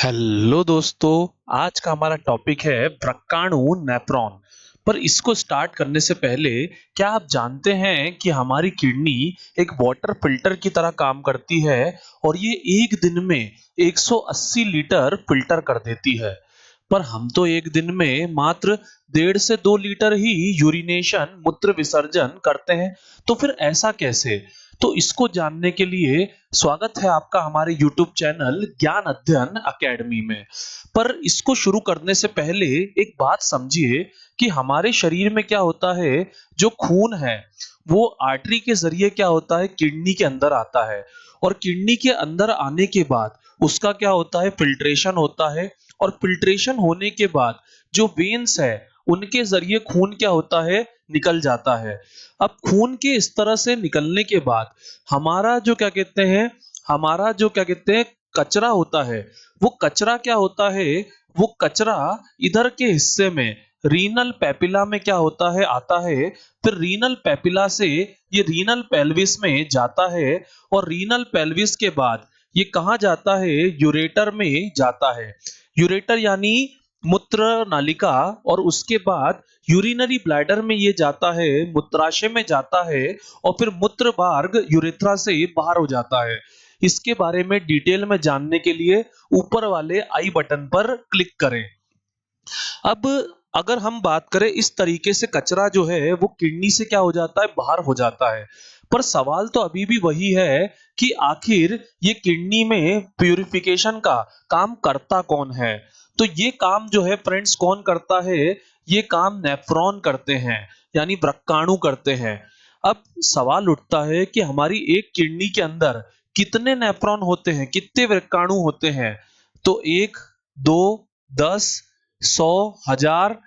Hello दोस्तों। आज का हमारा टॉपिक है व्रक्काणु नेफ्रॉन। पर इसको स्टार्ट करने से पहले क्या आप जानते हैं कि हमारी किडनी एक वाटर फिल्टर की तरह काम करती है और ये एक दिन में 180 लीटर फिल्टर कर देती है। पर हम तो एक दिन में मात्र 1.5 से 2 लीटर ही यूरिनेशन मूत्र विसर्जन करते हैं। तो फिर ऐसा कैसे? तो इसको जानने के लिए स्वागत है आपका हमारे YouTube चैनल ज्ञान अध्ययन अकेडमी में। पर इसको शुरू करने से पहले एक बात समझिए कि हमारे शरीर में क्या होता है। जो खून है वो आर्टरी के जरिए क्या होता है, किडनी के अंदर आता है और किडनी के अंदर आने के बाद उसका क्या होता है, फिल्ट्रेशन होता है। और फिल्ट्रेशन होने के बाद जो वेन्स है उनके जरिए खून क्या होता है, निकल जाता है। अब खून के इस तरह से निकलने के बाद हमारा जो क्या कहते हैं कचरा होता है, वो कचरा क्या होता है, वो कचरा इधर के हिस्से में रीनल पेपिला में क्या होता है, आता है। फिर रीनल पेपिला से ये रीनल पेल्विस में जाता है और रीनल पेल्विस के बाद ये कहाँ जाता है, यूरेटर में जाता है। यूरेटर यानी मूत्र नालिका। और उसके बाद यूरिनरी ब्लैडर में ये जाता है, मूत्राशय में जाता है और फिर मूत्र मार्ग यूरेथ्रा से बाहर हो जाता है। इसके बारे में डिटेल में जानने के लिए ऊपर वाले आई बटन पर क्लिक करें। अब अगर हम बात करें, इस तरीके से कचरा जो है वो किडनी से क्या हो जाता है, बाहर हो जाता है। पर सवाल तो अभी भी वही है कि आखिर ये किडनी में प्यूरिफिकेशन का काम करता कौन है। तो ये काम जो है फ्रेंड्स कौन करता है, ये काम नेफ्रॉन करते हैं, यानी व्रक्काणु करते हैं। अब सवाल उठता है कि हमारी एक किडनी के अंदर कितने नेफ्रॉन होते हैं, कितने व्रक्काणु होते हैं। तो 1, 2, 10, 100, 1000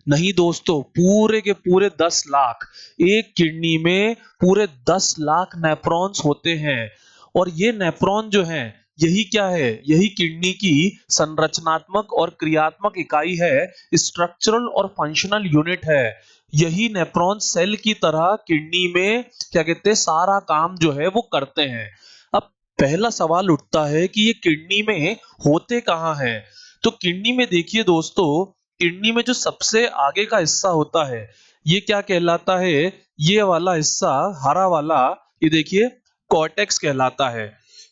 नहीं दोस्तों, पूरे के पूरे 10 लाख। एक किडनी में पूरे 10 लाख नेफ्रॉन्स होते हैं। और ये नेफ्रॉन जो है, यही क्या है, यही किडनी की संरचनात्मक और क्रियात्मक इकाई है, स्ट्रक्चरल और फंक्शनल यूनिट है। यही नेफ्रॉन सेल की तरह किडनी में क्या कहते हैं, सारा काम जो है वो करते हैं। अब पहला सवाल उठता है कि ये किडनी में होते कहाँ हैं। तो किडनी में देखिए दोस्तों, किडनी में जो सबसे आगे का हिस्सा होता है, ये क्या कहलाता है, ये वाला हिस्सा हरा वाला, ये देखिए कॉर्टेक्स कहलाता है।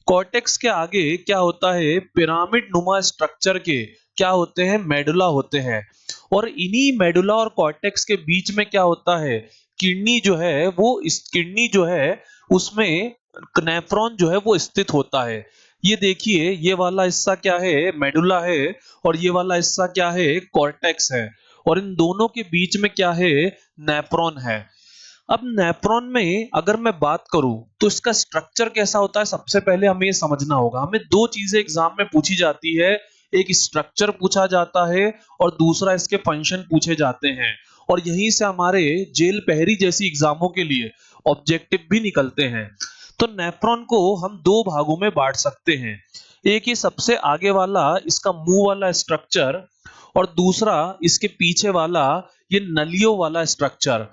कॉर्टेक्स के आगे क्या होता है, पिरामिड नुमा स्ट्रक्चर के क्या होते हैं, मेडुला होते हैं। और इन्हीं मेडुला और कॉर्टेक्स के बीच में क्या होता है, किडनी जो है वो, इस किडनी जो है उसमें नेफ्रॉन जो है वो स्थित होता है। ये देखिए, ये वाला हिस्सा क्या है, मेडुला है और ये वाला हिस्सा क्या है, कॉर्टेक्स है। और इन दोनों के बीच में क्या है, नेफ्रॉन है। अब नेफ्रॉन में अगर मैं बात करूं तो इसका स्ट्रक्चर कैसा होता है, सबसे पहले हमें ये समझना होगा। हमें दो चीजें एग्जाम में पूछी जाती है, एक स्ट्रक्चर पूछा जाता है और दूसरा इसके फंक्शन पूछे जाते हैं। और यहीं से हमारे जेल पहरी जैसी एग्जामों के लिए ऑब्जेक्टिव भी निकलते हैं। तो नेफ्रॉन को हम दो भागों में बांट सकते हैं। एक ही सबसे आगे वाला इसका मुंह वाला स्ट्रक्चर और दूसरा इसके पीछे वाला ये नलियों वाला स्ट्रक्चर।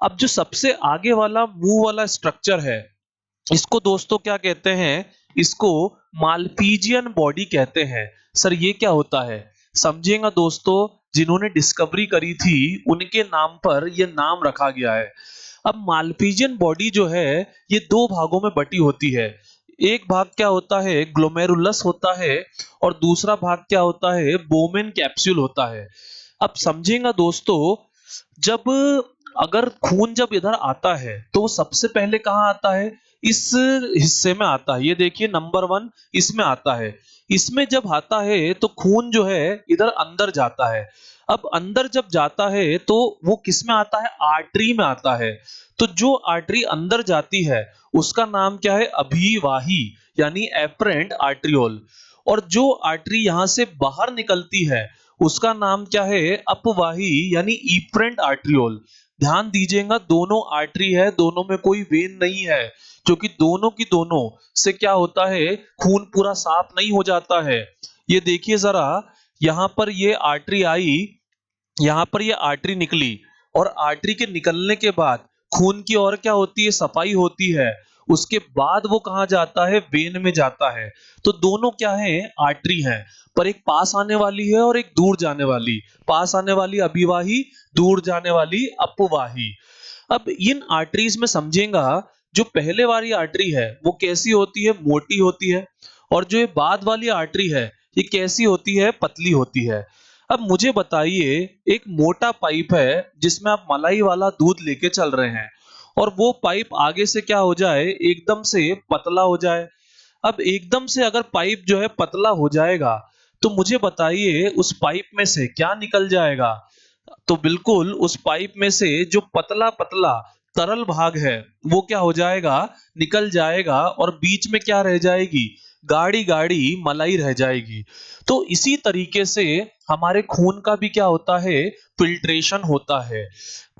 अब जो सबसे आगे वाला मुंह वाला स्ट्रक्चर है, इसको दोस्तों क्या कहते हैं, इसको मालपीजियन बॉडी कहते हैं। सर ये क्या होता है, समझिएगा दोस्तों, जिन्होंने डिस्कवरी करी थी उनके नाम पर यह नाम रखा गया है। अब मालपीजियन बॉडी जो है ये दो भागों में बटी होती है। एक भाग क्या होता है, ग्लोमेरुलस होता है और दूसरा भाग क्या होता है, बोमेन कैप्सूल होता है। अब समझेगा दोस्तों, जब अगर खून जब इधर आता है तो वो सबसे पहले कहाँ आता है, इस हिस्से में आता है। ये देखिए नंबर 1 इसमें आता है। इसमें जब आता है तो खून जो है इधर अंदर जाता है। अब अंदर जब जाता है तो वो किस में आता है, आर्टरी में आता है। तो जो आर्टरी अंदर जाती है उसका नाम क्या है, अभिवाही, यानी एफरेंट आर्ट्रियोल। और जो आर्टरी यहां से बाहर निकलती है उसका नाम क्या है, अपवाही, यानी इफरेंट आर्ट्रियोल। ध्यान दीजिएगा, दोनों आर्टरी है, दोनों में कोई वेन नहीं है, क्योंकि दोनों की दोनों से क्या होता है, खून पूरा साफ नहीं हो जाता है। ये देखिए जरा, यहां पर ये आर्टरी आई, यहां पर ये आर्टरी निकली और आर्टरी के निकलने के बाद खून की और क्या होती है, सफाई होती है। उसके बाद वो कहाँ जाता है, वेन में जाता है। तो दोनों क्या है, आर्टरी हैं, पर एक पास आने वाली है और एक दूर जाने वाली। पास आने वाली अभिवाही, दूर जाने वाली अपवाही। अब इन आर्टरीज में समझेगा, जो पहले वाली आर्टरी है वो कैसी होती है, मोटी होती है, और जो ये बाद वाली आर्टरी है ये कैसी होती है, पतली होती है। अब मुझे बताइए, एक मोटा पाइप है जिसमें आप मलाई वाला दूध लेके चल रहे हैं, और वो पाइप आगे से क्या हो जाए, एकदम से पतला हो जाए। अब एकदम से अगर पाइप जो है पतला हो जाएगा, तो मुझे बताइए उस पाइप में से क्या निकल जाएगा। तो बिल्कुल उस पाइप में से जो पतला पतला तरल भाग है वो क्या हो जाएगा, निकल जाएगा, और बीच में क्या रह जाएगी, गाढ़ी गाढ़ी मलाई रह जाएगी। तो इसी तरीके से हमारे खून का भी क्या होता है, फिल्ट्रेशन होता है।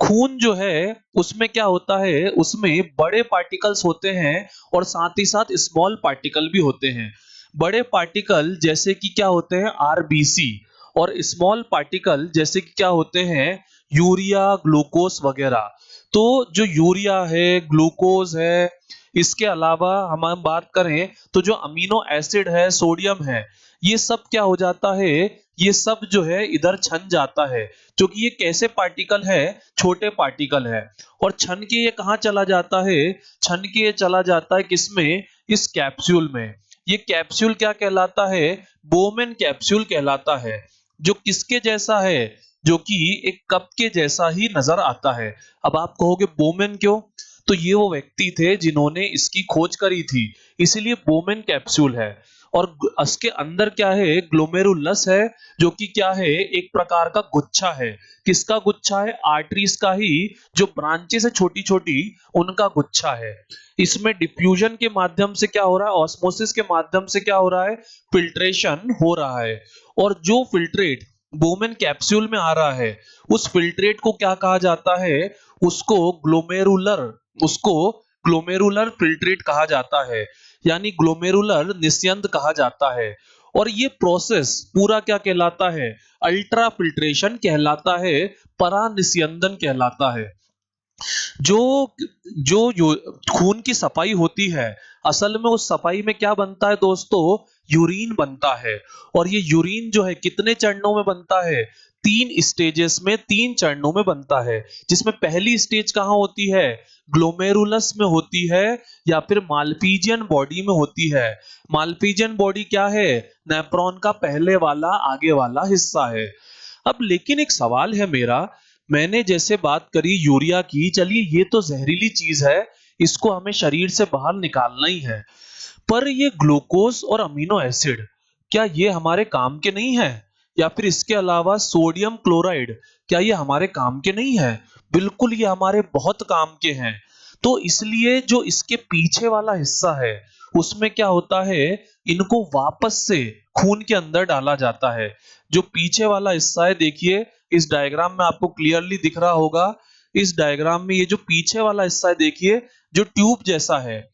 खून जो है उसमें क्या होता है, उसमें बड़े पार्टिकल्स होते हैं और साथ ही साथ स्मॉल पार्टिकल भी होते हैं। बड़े पार्टिकल जैसे कि क्या होते हैं, आरबीसी, और स्मॉल पार्टिकल जैसे कि क्या होते हैं, यूरिया, ग्लूकोज वगैरह। तो जो यूरिया है, ग्लूकोज है, इसके अलावा हम बात करें तो जो अमीनो एसिड है, सोडियम है, ये सब क्या हो जाता है, ये सब जो है इधर छन जाता है, क्योंकि ये कैसे पार्टिकल है, छोटे पार्टिकल है। और छन के ये कहाँ चला जाता है, छन के ये चला जाता है किसमें, इस कैप्सूल में। ये कैप्सूल क्या कहलाता है, बोमेन कैप्सूल कहलाता है, जो किसके जैसा है, जो कि एक कप के जैसा ही नजर आता है। अब आप कहोगे बोमेन क्यों, तो ये वो व्यक्ति थे जिन्होंने इसकी खोज करी थी, इसीलिए बोमेन कैप्सूल है। और इसके अंदर क्या है, ग्लोमेरुलस है, जो कि क्या है, एक प्रकार का गुच्छा है। किसका गुच्छा है, आर्टरीज का ही, जो ब्रांचेस है छोटी छोटी, उनका गुच्छा है। इसमें डिफ्यूजन के माध्यम से क्या हो रहा है, ऑस्मोसिस के माध्यम से क्या हो रहा है, फिल्ट्रेशन हो रहा है। और जो फिल्ट्रेट बोमेन कैप्सूल में आ रहा है, उस फिल्ट्रेट को क्या कहा जाता है, उसको ग्लोमेरुलर, उसको ग्लोमेरुलर फिल्ट्रेट कहा जाता है, यानी ग्लोमेरुलर निस्यंद कहा जाता है। और ये प्रोसेस पूरा क्या कहलाता है, अल्ट्रा फिल्ट्रेशन कहलाता है, परा निस्यंदन कहलाता है। जो खून की सफाई होती है, असल में उस सफाई में क्या बनता है दोस्तों, यूरिन बनता है। और ये यूरिन जो है कितने चरणों में बनता है, 3 स्टेजेस में, 3 चरणों में बनता है। जिसमें पहली स्टेज कहाँ होती है, ग्लोमेरुलस में होती है, या फिर मालपीजियन बॉडी में होती है। मालपीजियन बॉडी क्या है, नेफ्रॉन का पहले वाला आगे वाला हिस्सा है। अब लेकिन एक सवाल है मेरा, मैंने जैसे बात करी यूरिया की, चलिए ये तो जहरीली चीज है, इसको हमें शरीर से बाहर निकालना ही है, पर ये ग्लूकोज और अमीनो एसिड, क्या ये हमारे काम के नहीं है, या फिर इसके अलावा सोडियम क्लोराइड, क्या ये हमारे काम के नहीं है, बिल्कुल ये हमारे बहुत काम के हैं। तो इसलिए जो इसके पीछे वाला हिस्सा है, उसमें क्या होता है, इनको वापस से खून के अंदर डाला जाता है। जो पीछे वाला हिस्सा है, देखिए इस डायग्राम में आपको क्लियरली दिख रहा होगा। इस डायग्राम में ये जो पीछे वाला हिस्सा है, देखिए जो ट्यूब जैसा है,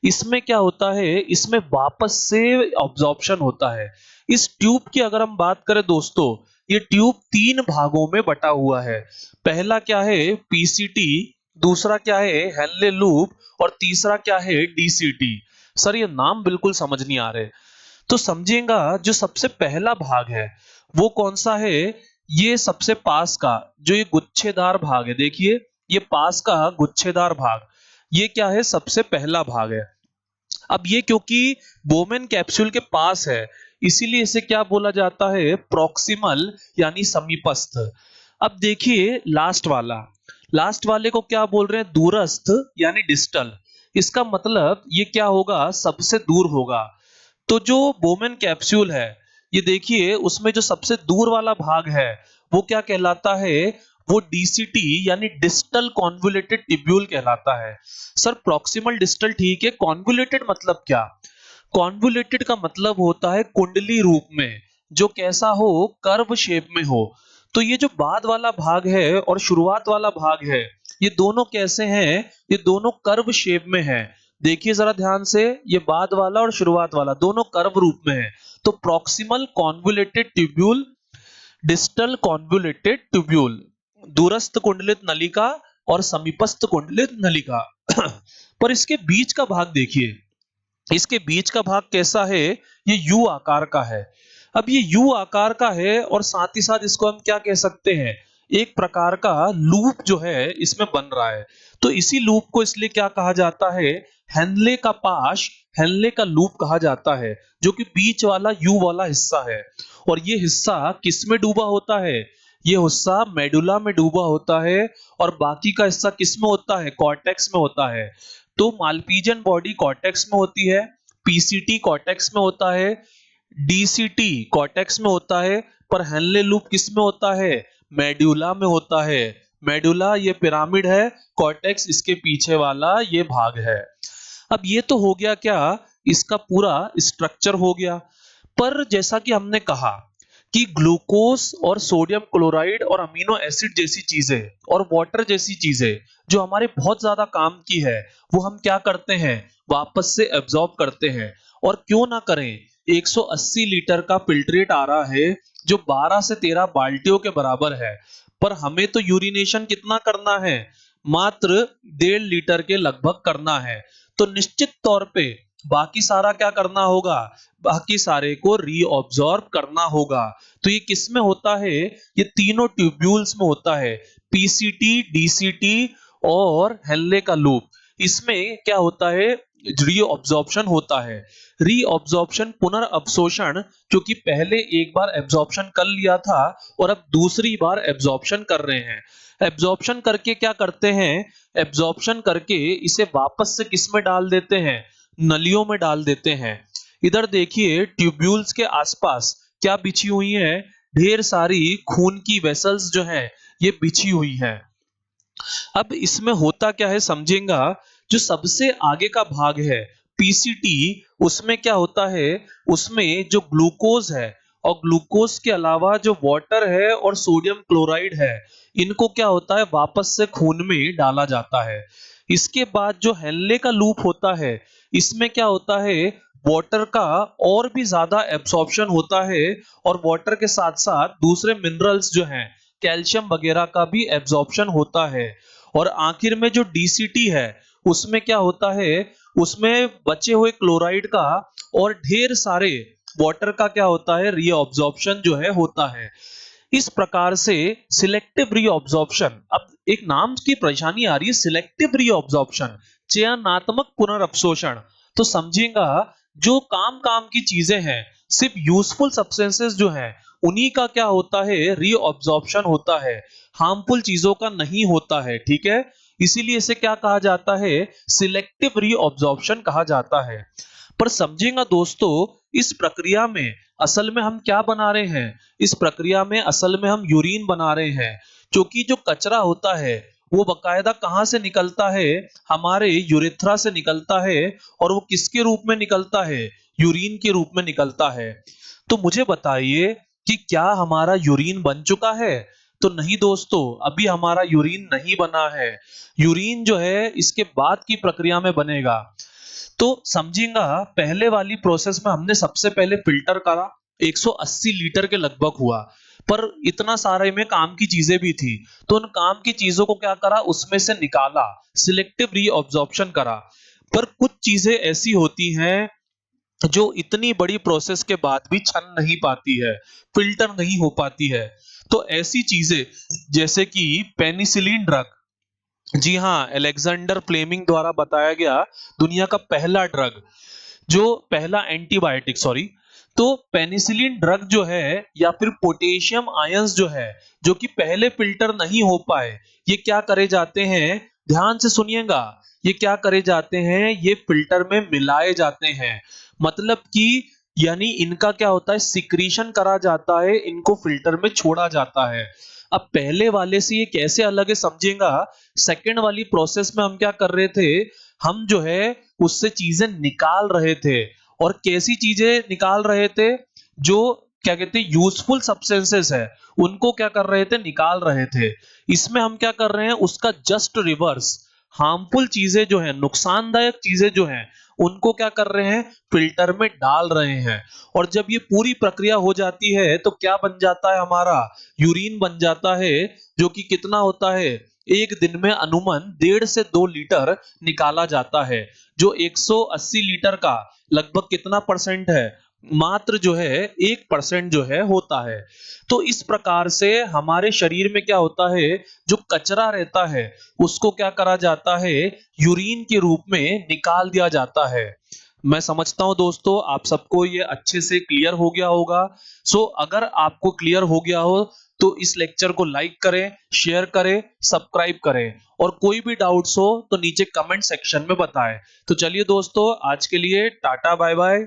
इसमें क्या होता है, इसमें वापस से ऑब्जॉर्प्शन होता है। इस ट्यूब की अगर हम बात करें दोस्तों, ये ट्यूब 3 भागों में बटा हुआ है। पहला क्या है, पीसीटी, दूसरा क्या है, हेनले लूप, और तीसरा क्या है, डीसीटी। सर ये नाम बिल्कुल समझ नहीं आ रहे। तो समझिएगा, जो सबसे पहला भाग है वो कौन सा है, ये सबसे पास का जो ये गुच्छेदार भाग है, देखिए ये पास का गुच्छेदार भाग, ये क्या है, सबसे पहला भाग है। अब ये क्योंकि बोमेन कैप्सूल के पास है, इसीलिए इसे क्या बोला जाता है, प्रॉक्सिमल, यानी समीपस्थ। अब देखिए लास्ट वाले को क्या बोल रहे हैं, दूरस्थ, यानी डिस्टल। इसका मतलब ये क्या होगा, सबसे दूर होगा। तो जो बोमेन कैप्सूल है, ये देखिए उसमें जो सबसे दूर वाला भाग है वो क्या कहलाता है, वो डीसीटी, यानी डिस्टल कॉन्वोल्यूटेड ट्यूब्यूल कहलाता है। सर प्रॉक्सिमल डिस्टल ठीक है, कॉन्वोल्यूटेड मतलब क्या, कॉन्वोल्यूटेड का मतलब होता है कुंडली रूप में, जो कैसा हो, कर्व शेप में हो। तो ये जो बाद वाला भाग है और शुरुआत वाला भाग है, ये दोनों कैसे हैं, ये दोनों कर्व शेप में है। देखिए जरा ध्यान से, ये बाद वाला और शुरुआत वाला दोनों कर्व रूप में है। तो proximal convoluted tubule, distal convoluted tubule, दूरस्थ कुंडलित नलिका और समीपस्थ कुंडलित नलिका। पर इसके बीच का भाग देखिए, इसके बीच का भाग कैसा है, ये यू आकार का है। अब ये यू आकार का है और साथ ही साथ इसको हम क्या कह सकते हैं, एक प्रकार का लूप जो है इसमें बन रहा है। तो इसी लूप को इसलिए क्या कहा जाता है, हेनले का पाश, हेनले का लूप कहा जाता है, जो कि बीच वाला यू वाला हिस्सा है। और ये हिस्सा किस में डूबा होता है, ये हिस्सा मेडुला में डूबा होता है, और बाकी का हिस्सा किस में होता है, कॉर्टेक्स में होता है। तो मालपीजियन बॉडी कॉर्टेक्स में होती है, पीसीटी कॉर्टेक्स में होता है, डीसीटी कॉर्टेक्स में होता है, पर हेनले लूप किस में होता है, मेडुला में होता है। मेडुला ये पिरामिड है, कॉर्टेक्स इसके पीछे वाला ये भाग है। अब ये तो हो गया क्या, इसका पूरा स्ट्रक्चर हो गया। पर जैसा कि हमने कहा कि ग्लूकोज और सोडियम क्लोराइड और अमीनो एसिड जैसी चीजें और वाटर जैसी चीजें जो हमारे बहुत ज्यादा काम की है, वो हम क्या करते हैं, वापस से एब्जॉर्ब करते हैं। और क्यों ना करें, 180 लीटर का फिल्ट्रेट आ रहा है जो 12 से 13 बाल्टियों के बराबर है, पर हमें तो यूरिनेशन कितना करना है, मात्र 1.5 लीटर के लगभग करना है। तो निश्चित तौर पे बाकी सारा क्या करना होगा, बाकी सारे को रीअब्सॉर्ब करना होगा। तो ये किस में होता है, ये तीनों ट्यूब्यूल्स में होता है, पीसीटी, डीसीटी और हेनले का लूप। इसमें क्या होता है, रीअब्सॉर्प्शन होता है। रीअब्सॉर्प्शन पुनर्अवशोषण, क्योंकि पहले एक बार एब्जॉर्प्शन कर लिया था और अब दूसरी बार एब्जॉर्प्शन कर रहे हैं। एब्जॉर्प्शन करके क्या करते हैं, एब्जॉर्प्शन करके इसे वापस से किस में डाल देते हैं, नलियों में डाल देते हैं। इधर देखिए ट्यूब्यूल्स के आसपास क्या बिछी हुई है, ढेर सारी खून की वेसल्स जो हैं ये बिछी हुई हैं। अब इसमें होता क्या है समझेगा, जो सबसे आगे का भाग है पीसीटी, उसमें क्या होता है, उसमें जो ग्लूकोज है और ग्लूकोज के अलावा जो वाटर है और सोडियम क्लोराइड है, इनको क्या होता है, वापस से खून में डाला जाता है। इसके बाद जो हेनले का लूप होता है, इसमें क्या होता है, वाटर का और भी ज्यादा एब्सॉर्प्शन होता है, और वाटर के साथ साथ दूसरे मिनरल्स जो हैं, कैल्शियम वगैरह का भी एब्सॉर्प्शन होता है। और आखिर में जो डीसीटी है, उसमें क्या होता है, उसमें बचे हुए क्लोराइड का और ढेर सारे वाटर का क्या होता है, रीअब्सॉर्प्शन जो है होता है। इस प्रकार से सिलेक्टिव रीअब्सॉर्प्शन, अब एक नाम की परेशानी आ रही है, सिलेक्टिव रीअब्सॉर्प्शन, चयनात्मक पुनर्अवशोषण। तो समझिएगा, जो काम काम की चीजें हैं, सिर्फ यूजफुल सब्सटेंसेस जो हैं, उन्हीं का क्या होता है, रीअब्सॉर्प्शन होता है, हार्मफुल चीजों का नहीं होता है। ठीक है, इसीलिए इसे क्या कहा जाता है, सिलेक्टिव रीअब्सॉर्प्शन कहा जाता है। पर समझेगा दोस्तों, इस प्रक्रिया में असल में हम क्या बना रहे हैं, इस प्रक्रिया में असल में हम यूरिन बना रहे हैं, क्योंकि जो कचरा होता है वो बकायदा कहां से निकलता है, हमारे यूरेथ्रा से निकलता है, और वो किसके रूप में निकलता है, यूरिन के रूप में निकलता है। तो मुझे बताइए कि क्या हमारा यूरिन बन चुका है, तो नहीं दोस्तों, अभी हमारा यूरिन नहीं बना है। यूरिन जो है इसके बाद की प्रक्रिया में बनेगा। तो समझिएगा, पहले वाली प्रोसेस में हमने सबसे पहले फिल्टर करा, 180 लीटर के लगभग हुआ, पर इतना सारे में काम की चीजें भी थी, तो उन काम की चीजों को क्या करा, उसमें से निकाला, सिलेक्टिव रीअब्सॉर्प्शन करा। पर कुछ चीजें ऐसी होती हैं जो इतनी बड़ी प्रोसेस के बाद भी छन नहीं पाती है, फिल्टर नहीं हो पाती है। तो ऐसी चीजें जैसे कि पेनिसिलिन ड्रग, जी हाँ, अलेक्जेंडर फ्लेमिंग द्वारा बताया गया दुनिया का पहला ड्रग, जो पहला एंटीबायोटिक, सॉरी। तो पेनिसिलिन ड्रग जो है, या फिर पोटेशियम आयंस जो है, जो कि पहले फिल्टर नहीं हो पाए, ये क्या करे जाते हैं, ध्यान से सुनिएगा, ये क्या करे जाते हैं, ये फिल्टर में मिलाए जाते हैं। मतलब कि यानी इनका क्या होता है, सिक्रीशन करा जाता है, इनको फिल्टर में छोड़ा जाता है। अब पहले वाले से ये कैसे अलग है समझिएगा, सेकंड वाली प्रोसेस में हम क्या कर रहे थे, हम जो है उससे चीजें निकाल रहे थे। और कैसी चीजें निकाल रहे थे, जो क्या कहते हैं यूजफुल सब्सटेंसेस है, उनको क्या कर रहे थे, निकाल रहे थे। इसमें हम क्या कर रहे हैं, उसका जस्ट रिवर्स, हार्मफुल चीजें जो है, नुकसानदायक चीजें जो हैं, उनको क्या कर रहे हैं, फिल्टर में डाल रहे हैं। और जब ये पूरी प्रक्रिया हो जाती है तो क्या बन जाता है, हमारा यूरिन बन जाता है, जो कि कितना होता है, एक दिन में अनुमान 1.5 से 2 लीटर निकाला जाता है, जो 180 लीटर का लगभग कितना परसेंट है, मात्र जो है 1% जो है होता है। तो इस प्रकार से हमारे शरीर में क्या होता है, जो कचरा रहता है उसको क्या करा जाता है, यूरिन के रूप में निकाल दिया जाता है। मैं समझता हूं दोस्तों आप सबको ये अच्छे से क्लियर हो गया होगा। अगर आपको क्लियर हो गया हो तो इस लेक्चर को लाइक करें, शेयर करें, सब्सक्राइब करें, और कोई भी डाउट्स हो तो नीचे कमेंट सेक्शन में बताएं। तो चलिए दोस्तों, आज के लिए टाटा बाय बाय।